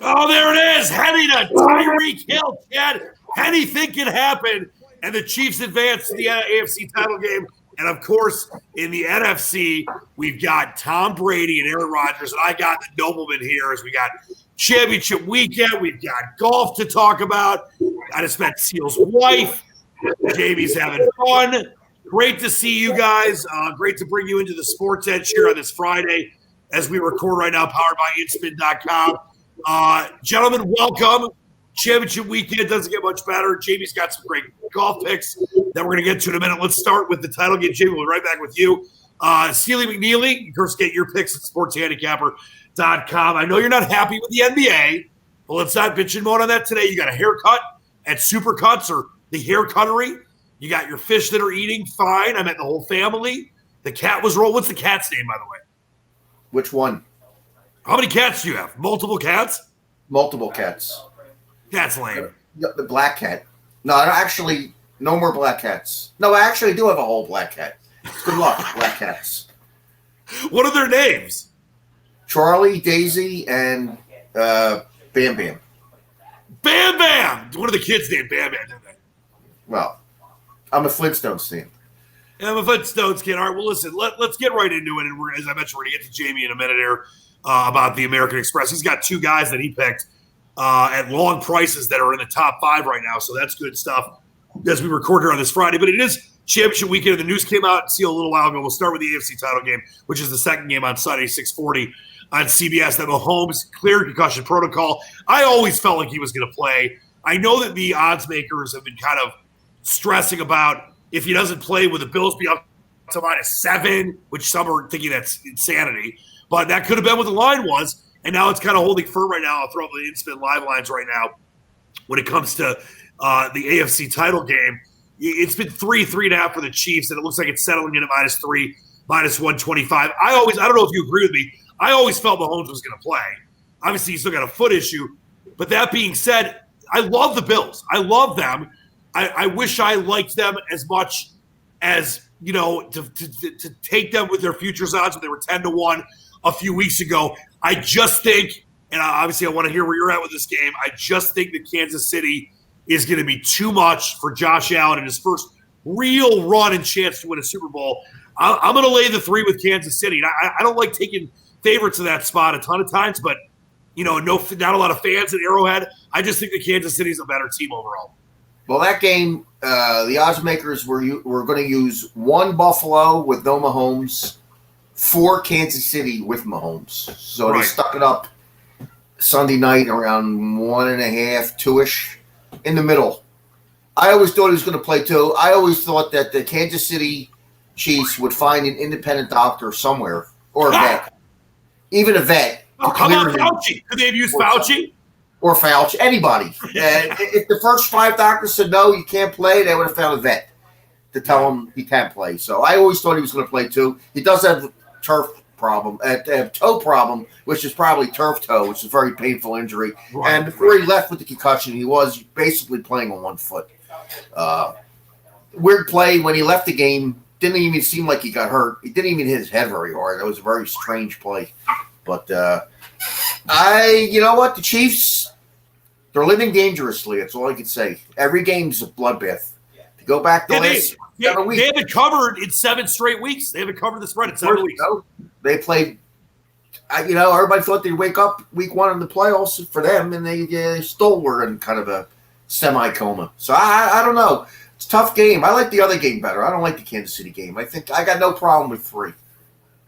Oh, there it is. Henny to Tyreek Hill, Chad. Anything can happen. And the Chiefs advance to the AFC title game. And, of course, in the NFC, we've got Tom Brady and Aaron Rodgers. And I got the nobleman here as we got championship weekend. We've got golf to talk about. I just met Seal's wife. Jamie's having fun. Great to see you guys. Great to bring you into the Sportsedge here on this Friday as we record right now, powered by inspin.com. Gentlemen, welcome. Championship weekend doesn't get much better. Jamie's got some great golf picks that we're going to get to in a minute. Let's start with the title game. Jamie, we'll be right back with you. Steely McNeely, you first get your picks at sportshandicapper.com. I know you're not happy with the NBA, but let's not bitch and moan on that today. You got a haircut at Supercuts or the Hair Cuttery. You got your fish that are eating fine. I met the whole family. The cat was rolling. What's the cat's name, by the way? Which one? How many cats do you have? Multiple cats? Multiple cats. That's lame. The black cat. No, actually, no more black cats. No, I actually do have a whole black cat. Good luck, black cats. What are their names? Charlie, Daisy, and Bam Bam. Bam Bam! One of the kids named Bam Bam, didn't they? Well, I'm a Flintstones fan. Yeah, I'm a Flintstones kid. All right, well, listen, let's get right into it. And as I mentioned, we're going to get to Jamie in a minute here about the American Express. He's got two guys that he picked at long prices that are in the top 5 right now, so that's good stuff as we record here on this Friday. But it is championship weekend. The news came out a little while ago. We'll start with the AFC title game, which is the second game on Sunday, 6:40 on CBS. That Mahomes cleared concussion protocol. I always felt like he was going to play. I know that the odds makers have been kind of stressing about if he doesn't play, will the Bills be up to -7, which some are thinking that's insanity. But that could have been what the line was, and now it's kind of holding firm right now. I'll throw up the Inspin live lines right now when it comes to the AFC title game. It's been 3.5 for the Chiefs, and it looks like it's settling in at -3, -125. I don't know if you agree with me. I always felt Mahomes was going to play. Obviously, he's still got a foot issue. But that being said, I love the Bills. I love them. I wish I liked them as much as, to take them with their futures odds when they were 10-1 a few weeks ago. I just think, and obviously I want to hear where you're at with this game, I just think that Kansas City is going to be too much for Josh Allen in his first real run and chance to win a Super Bowl. I'm going to lay the 3 with Kansas City. And I don't like taking favorites in that spot a ton of times, but, not a lot of fans at Arrowhead. I just think that Kansas City is a better team overall. Well, that game, the odds makers were going to use 1 Buffalo with no Mahomes, 4 Kansas City with Mahomes. So They stuck it up Sunday night around 1.5, 2-ish in the middle. I always thought he was going to play too. I always thought that the Kansas City Chiefs would find an independent doctor somewhere or a vet, even a vet. How about Fauci? Could they have used Fauci? Or Fauci, anybody. If the first 5 doctors said no, you can't play, they would have found a vet to tell him he can't play. So I always thought he was going to play too. He does have a toe problem, which is probably turf toe, which is a very painful injury. Right, and before he left with the concussion, he was basically playing on 1 foot. Weird play when he left the game. Didn't even seem like he got hurt. He didn't even hit his head very hard. That was a very strange play. But you know what? The Chiefs, they're living dangerously. That's all I can say. Every game's a bloodbath. To go back to last 7 weeks. They haven't covered in 7 straight weeks. They haven't covered the spread in 7 weeks. They played, everybody thought they'd wake up week 1 in the playoffs for them, and they still were in kind of a semi-coma. So I don't know. It's a tough game. I like the other game better. I don't like the Kansas City game. I think I got no problem with 3.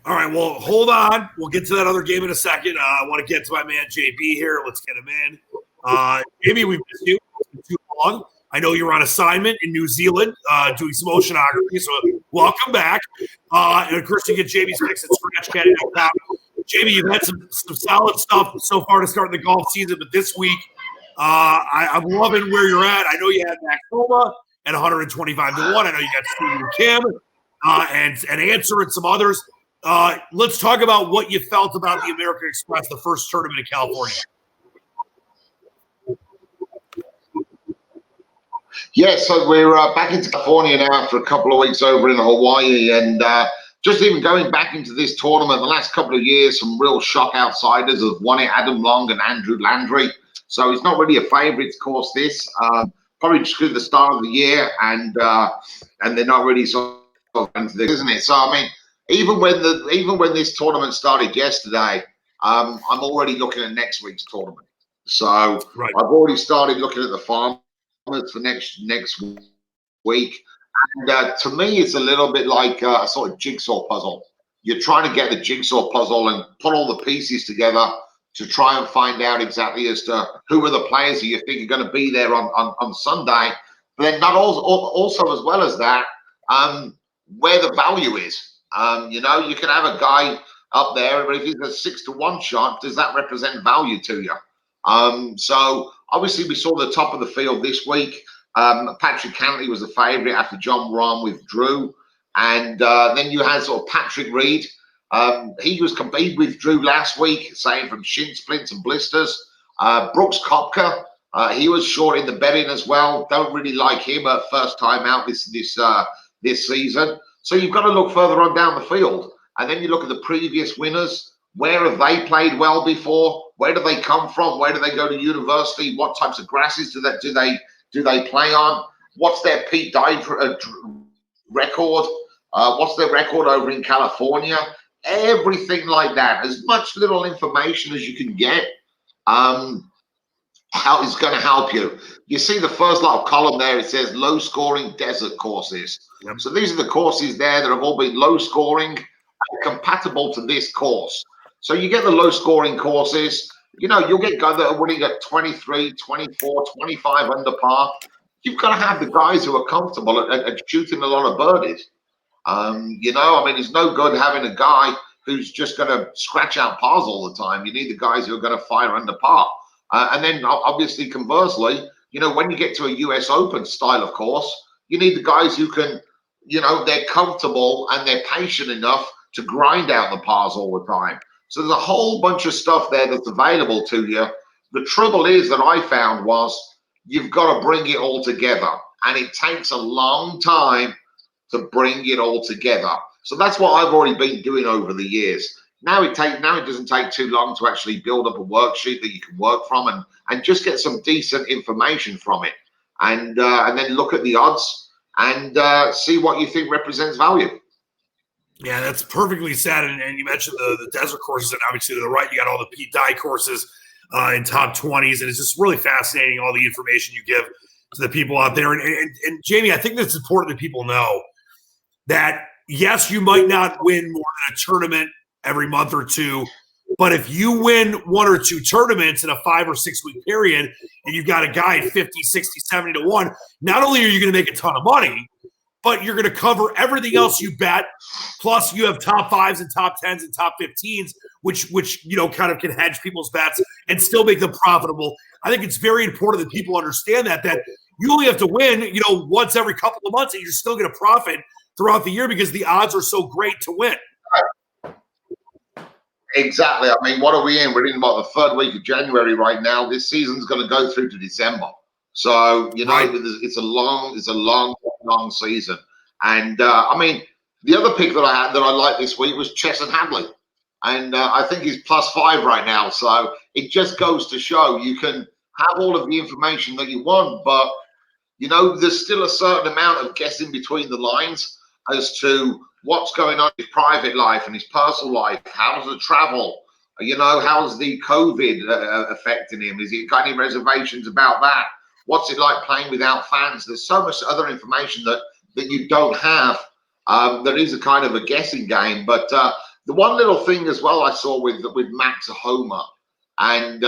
All right, well, hold on. We'll get to that other game in a second. I want to get to my man JB here. Let's get him in. JB, we've missed you. It's been too long. I know you're on assignment in New Zealand doing some oceanography, so welcome back. And of course, you get Jamie's picks at scratchcaddy.com. Jamie, you've had some solid stuff so far to start the golf season, but this week, I'm loving where you're at. I know you had Max Homa at 125 to 1. I know you got Stephen Kim and Answer and some others. Let's talk about what you felt about the American Express, the first tournament in California. Yeah, so we're back into California now after a couple of weeks over in Hawaii, and just even going back into this tournament, the last couple of years, some real shock outsiders have won it, Adam Long and Andrew Landry. So it's not really a favourites course, this. Probably just because of the start of the year, and they're not really sort of into this, isn't it? So, I mean, even when this tournament started yesterday, I'm already looking at next week's tournament. So right. I've already started looking at the farm for next week, and to me it's a little bit like a sort of jigsaw puzzle. You're trying to get the jigsaw puzzle and put all the pieces together to try and find out exactly as to who are the players that you think are going to be there on Sunday, but then not also as well as that, where the value is. You know, you can have a guy up there, but if he's a 6-to-1 shot, does that represent value to you? So obviously we saw the top of the field this week. Patrick Cantley was the favourite after John Rahm withdrew, and then you had sort of Patrick Reed. He withdrew last week, saying from shin splints and blisters. Brooks Koepka, he was short in the betting as well. Don't really like him at first time out this season. So you've got to look further on down the field, and then you look at the previous winners. Where have they played well before? Where do they come from? Where do they go to university? What types of grasses do they play on? What's their peak dive record? What's their record over in California? Everything like that. As much little information as you can get, how is going to help you. You see the first little column there, it says low scoring desert courses. Yep. So these are the courses there that have all been low scoring and compatible to this course. So you get the low scoring courses, you know, you'll get guys that are winning at 23, 24, 25 under par. You've got to have the guys who are comfortable at shooting a lot of birdies. You know, I mean, it's no good having a guy who's just going to scratch out pars all the time. You need the guys who are going to fire under par. And then obviously, conversely, you know, when you get to a US Open style of course, you need the guys who can, you know, they're comfortable and they're patient enough to grind out the pars all the time. So there's a whole bunch of stuff there that's available to you. The trouble is that I found was you've got to bring it all together, and it takes a long time to bring it all together. So that's what I've already been doing over the years. Now it doesn't take too long to actually build up a worksheet that you can work from and just get some decent information from it, and then look at the odds and see what you think represents value. Yeah, that's perfectly said. And you mentioned the desert courses, and obviously to the right, you got all the Pete Dye courses in top 20s. And it's just really fascinating, all the information you give to the people out there. And Jamie, I think it's important that people know that, yes, you might not win more than a tournament every month or two, but if you win 1 or 2 tournaments in a 5 or 6 week period, and you've got a guy at 50, 60, 70 to 1, not only are you going to make a ton of money, but you're going to cover everything else you bet. Plus, you have top 5s and top 10s and top 15s, which you know kind of can hedge people's bets and still make them profitable. I think it's very important that people understand that you only have to win, you know, once every couple of months, and you're still going to profit throughout the year because the odds are so great to win. Exactly. I mean, what are we in? We're in about the 3rd week of January right now. This season's going to go through to December. So, you know, right. It's a long season. And I mean, the other pick that I had that I liked this week was Chesson Hadley. And I think he's +5 right now. So it just goes to show you can have all of the information that you want, but, you know, there's still a certain amount of guessing between the lines as to what's going on in his private life and his personal life. How's the travel? You know, how's the COVID affecting him? Has he got any reservations about that? What's it like playing without fans? There's so much other information that you don't have. There is a kind of a guessing game. But the one little thing as well I saw with Max Homa, and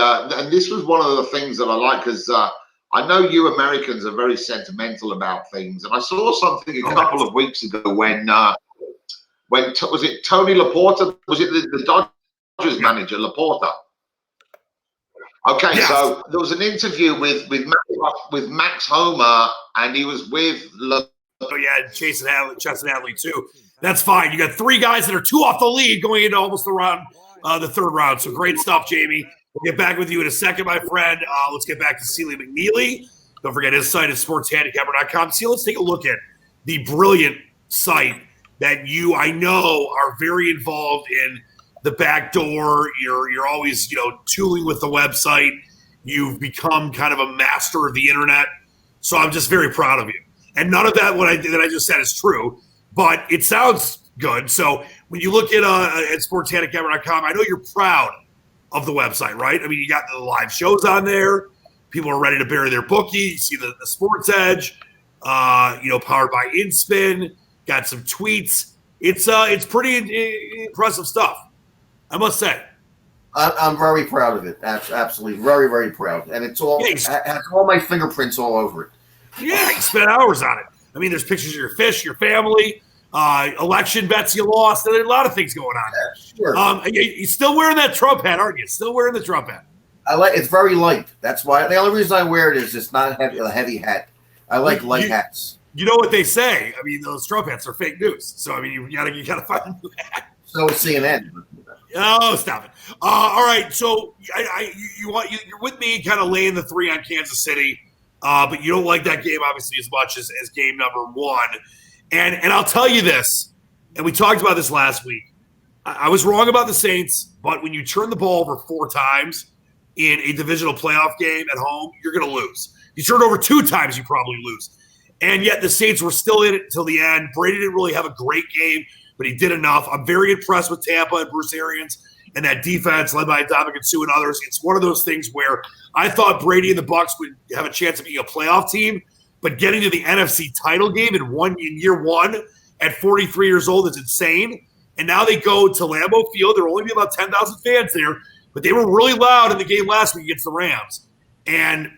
this was one of the things that I like, because I know you Americans are very sentimental about things, and I saw something a couple of weeks ago when was it Tony Laporta? Was it the Dodgers manager, Laporta? Okay, yes. So there was an interview with Max Homer, and he was with. Chesson Hadley too. That's fine. You got 3 guys that are 2 off the lead going into almost the third round. So great stuff, Jamie. We'll get back with you in a second, my friend. Let's get back to Sealy McNeely. Don't forget his site is sportshandicapper.com. See, let's take a look at the brilliant site that I know are very involved in the back door. You're always, tooling with the website. You've become kind of a master of the internet. So I'm just very proud of you. And none of that that I just said is true, but it sounds good. So when you look at sportshandicapper.com, I know you're proud of the website, right? I mean, you got the live shows on there. People are ready to bury their bookie. You see the Sportsedge, powered by InSpin. Got some tweets. It's pretty impressive stuff, I must say. I'm very proud of it. Absolutely, very, very proud. And it's all has all my fingerprints all over it. Yeah, you spent hours on it. I mean, there's pictures of your fish, your family, election bets you lost. There's a lot of things going on there. Yeah, sure. You're still wearing that Trump hat, aren't you? Still wearing the Trump hat. It's very light. That's why the only reason I wear it is it's not a heavy hat. I like light hats. You know what they say? I mean, those Trump hats are fake news. So I mean, you gotta find a new hat. So is CNN. Oh, stop it! All right, so you're with me, kind of laying the 3 on Kansas City, but you don't like that game obviously as much as game number 1. And I'll tell you this, and we talked about this last week. I was wrong about the Saints, but when you turn the ball over 4 times in a divisional playoff game at home, you're going to lose. You turn it over 2 times, you probably lose. And yet the Saints were still in it until the end. Brady didn't really have a great game, but he did enough. I'm very impressed with Tampa and Bruce Arians and that defense led by Dominican Sue and others. It's one of those things where I thought Brady and the Bucs would have a chance of being a playoff team, but getting to the NFC title game in year one at 43 years old is insane. And now they go to Lambeau Field. There will only be about 10,000 fans there, but they were really loud in the game last week against the Rams. And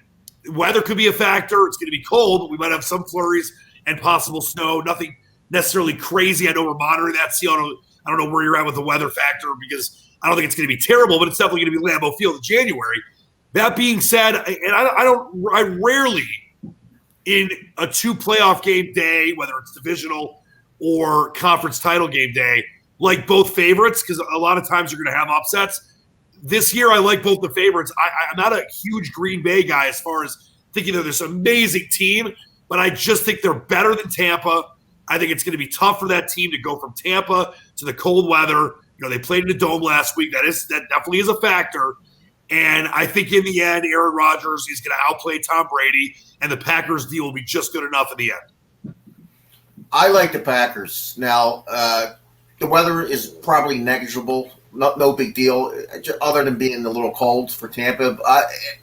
weather could be a factor. It's going to be cold, but we might have some flurries and possible snow. Nothing necessarily crazy. I know we're monitoring that. See, I don't know where you're at with the weather factor because I don't think it's going to be terrible, but it's definitely going to be Lambeau Field in January. That being said, and I rarely in a 2 playoff game day, whether it's divisional or conference title game day, like both favorites because a lot of times you're going to have upsets. This year, I like both the favorites. I'm not a huge Green Bay guy as far as thinking they're this amazing team, but I just think they're better than Tampa. I think it's going to be tough for that team to go from Tampa to the cold weather. They played in the dome last week. That definitely is a factor. And I think in the end, Aaron Rodgers is going to outplay Tom Brady, and the Packers deal will be just good enough in the end. I like the Packers. Now, the weather is probably negligible. No big deal, other than being a little cold for Tampa.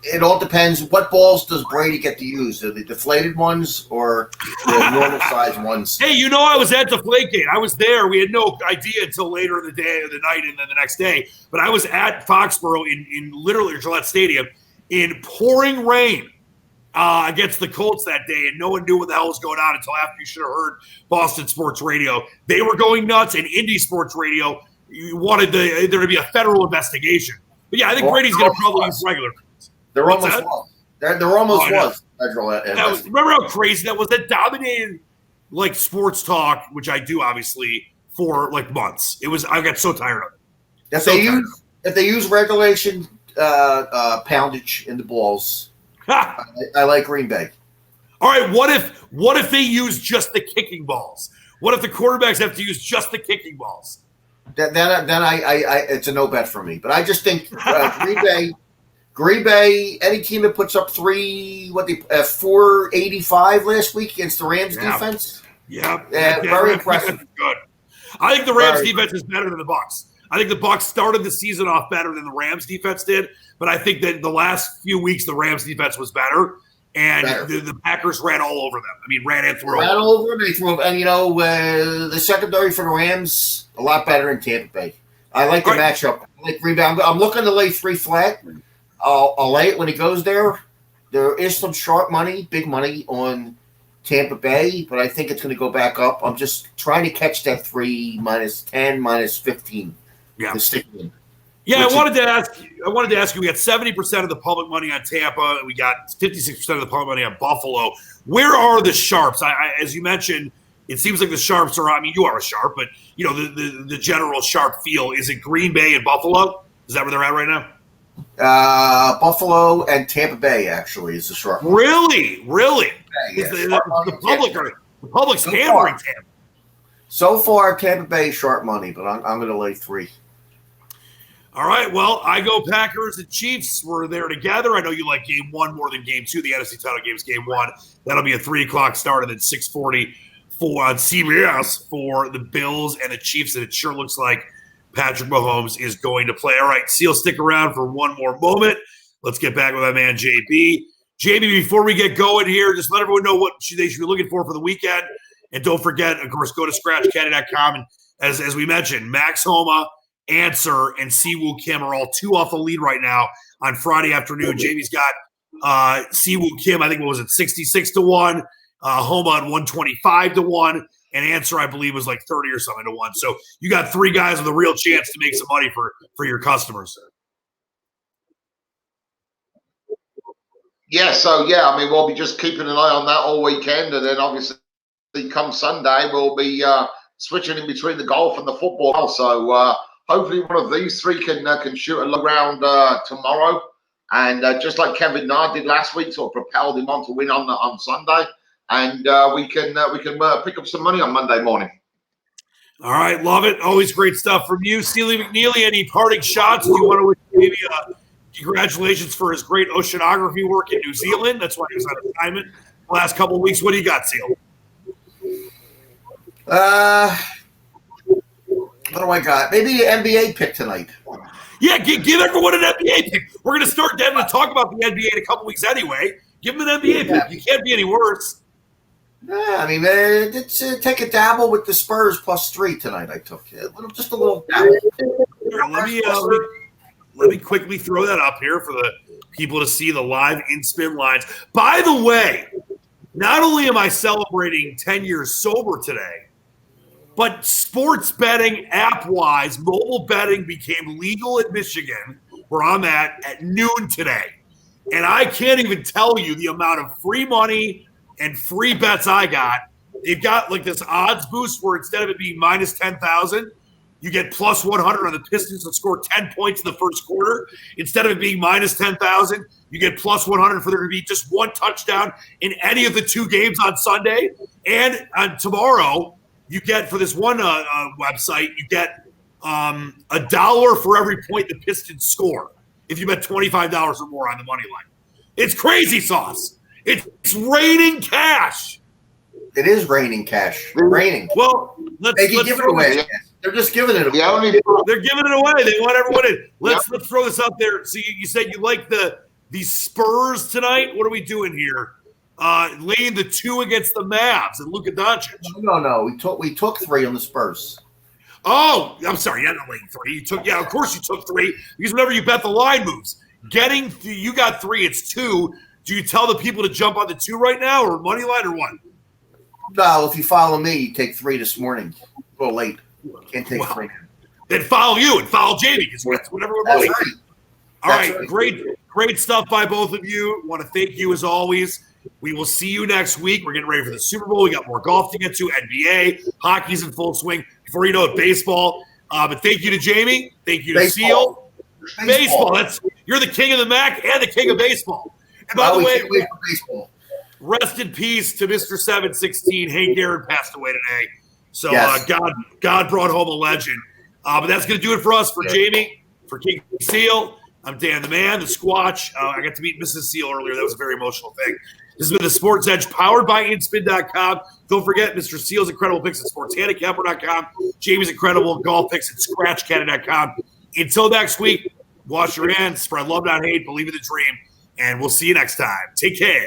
It all depends. What balls does Brady get to use? Are they deflated ones or the normal size ones? Hey, I was at Deflategate. I was there. We had no idea until later in the day or the night and then the next day. But I was at Foxborough in literally Gillette Stadium in pouring rain against the Colts that day, and no one knew what the hell was going on until after you should have heard Boston Sports Radio. They were going nuts, and Indy Sports Radio – you wanted there to be a federal investigation. But yeah, I think Brady's going to probably use regular. There almost was. There almost was federal investigation. Remember how crazy that was? That dominated like sports talk, which I do obviously for like months. I got so tired of it. If they use regulation poundage in the balls, I like Green Bay. All right, what if they use just the kicking balls? What if the quarterbacks have to use just the kicking balls? Then I it's a no bet for me. But I just think Green Bay, any team that puts up 485 last week against the Rams defense. Yeah, very impressive. Good. I think the Rams defense is better than the Bucs. I think the Bucs started the season off better than the Rams defense did, but I think that the last few weeks the Rams defense was better. And the Packers ran all over them. I mean, ran and threw. Ran all over them. They threw, and the secondary for the Rams a lot better in Tampa Bay. I like the matchup. I like Green Bay. I'm looking to lay 3 flat. I'll lay it when he goes there. there is some short money, big money on Tampa Bay, but I think it's going to go back up. I'm just trying to catch that 3 -10, -15. Yeah. To stick in. Yeah, I wanted to ask you. We got 70% of the public money on Tampa. We got 56% of the public money on Buffalo. Where are the sharps? As you mentioned, it seems like the sharps are. I mean, you are a sharp, but the general sharp feel. Is it Green Bay and Buffalo? Is that where they're at right now? Buffalo and Tampa Bay actually is the sharp. Really? Yeah, the public's hammering Tampa. So far, Tampa Bay sharp money, but I'm going to lay 3. All right, well, I go Packers and Chiefs. We're there together. I know you like game 1 more than game 2. The NFC title game is game 1. That'll be a 3 o'clock start, and then 6:40 on CBS for the Bills and the Chiefs, and it sure looks like Patrick Mahomes is going to play. All right, Seal, stick around for one more moment. Let's get back with my man, JB. JB, before we get going here, just let everyone know what they should be looking for the weekend. And don't forget, of course, go to ScratchCaddy.com. And as we mentioned, Max Homa, Answer, and Siwoo Kim are all 2 off the lead right now on Friday afternoon. JB's got Siwoo Kim, I think, what was it, 66-1, Homa at 125-1, and Answer, I believe, was like 30 or something to 1. So you got 3 guys with a real chance to make some money for your customers. Yeah, I mean, we'll be just keeping an eye on that all weekend, and then obviously come Sunday, we'll be switching in between the golf and the football. So hopefully one of these 3 can shoot a low round tomorrow, and just like Kevin Na did last week, sort of propelled him on to win on Sunday, and we can pick up some money on Monday morning. All right, love it. Always great stuff from you, Sealy McNeely. Any parting shots? Do you want to wish maybe congratulations for his great oceanography work in New Zealand? That's why he was on assignment the last couple of weeks. What do you got, Seal? What do I got? Maybe an NBA pick tonight. Yeah, give everyone an NBA pick. We're going to start getting to talk about the NBA in a couple weeks anyway. Give them an NBA pick. You can't be any worse. Yeah, I mean, let's take a dabble with the Spurs +3 tonight. I took just a little dabble. Let me quickly throw that up here for the people to see the live in-spin lines. By the way, not only am I celebrating 10 years sober today, but sports betting app-wise, mobile betting became legal in Michigan, where I'm at noon today. And I can't even tell you the amount of free money and free bets I got. They've got like this odds boost where instead of it being minus 10,000, you get plus 100 on the Pistons to score 10 points in the first quarter. Instead of it being minus 10,000, you get plus 100 for there to be just 1 touchdown in any of the 2 games on Sunday. And on tomorrow, you get, for this one website, you get $1 for every point the Pistons score if you bet $25 or more on the money line. It's crazy sauce. It's raining cash. It is raining cash. Raining. Well, let's give it away. They're just giving it away. They're giving it away. They want everyone in. Let's throw this out there. So you said you like the Spurs tonight. What are we doing here? Laying the 2 against the Mavs and Luka Doncic. No. We took 3 on the Spurs. Oh, I'm sorry. You're not laying 3. Of course you took 3 because whenever you bet, the line moves. You got 3. It's 2. Do you tell the people to jump on the 2 right now, or money line, or what? No, if you follow me, you take 3 this morning. A little late. Can't take 3. Then follow you and follow Jamie because that's what everyone wants. Right. All right. Great stuff by both of you. Want to thank you as always. We will see you next week. We're getting ready for the Super Bowl. We got more golf to get to, NBA, hockey's in full swing. Before you know it, baseball. But thank you to Jamie. Thank you to Seal. Baseball. You're the king of the MAC and the king of baseball. And by the way, baseball. Rest in peace to Mr. 716. Hank Aaron passed away today. So God brought home a legend. But that's going to do it for us. For Jamie, for King Seal, I'm Dan the Man, the Squatch. I got to meet Mrs. Seal earlier. That was a very emotional thing. This has been the Sports Edge, powered by InSpin.com. Don't forget Mr. Seal's incredible picks at SportsHandicapper.com. Jamie's incredible golf picks at ScratchCaddy.com. Until next week, wash your hands, spread love, not hate, believe in the dream, and we'll see you next time. Take care.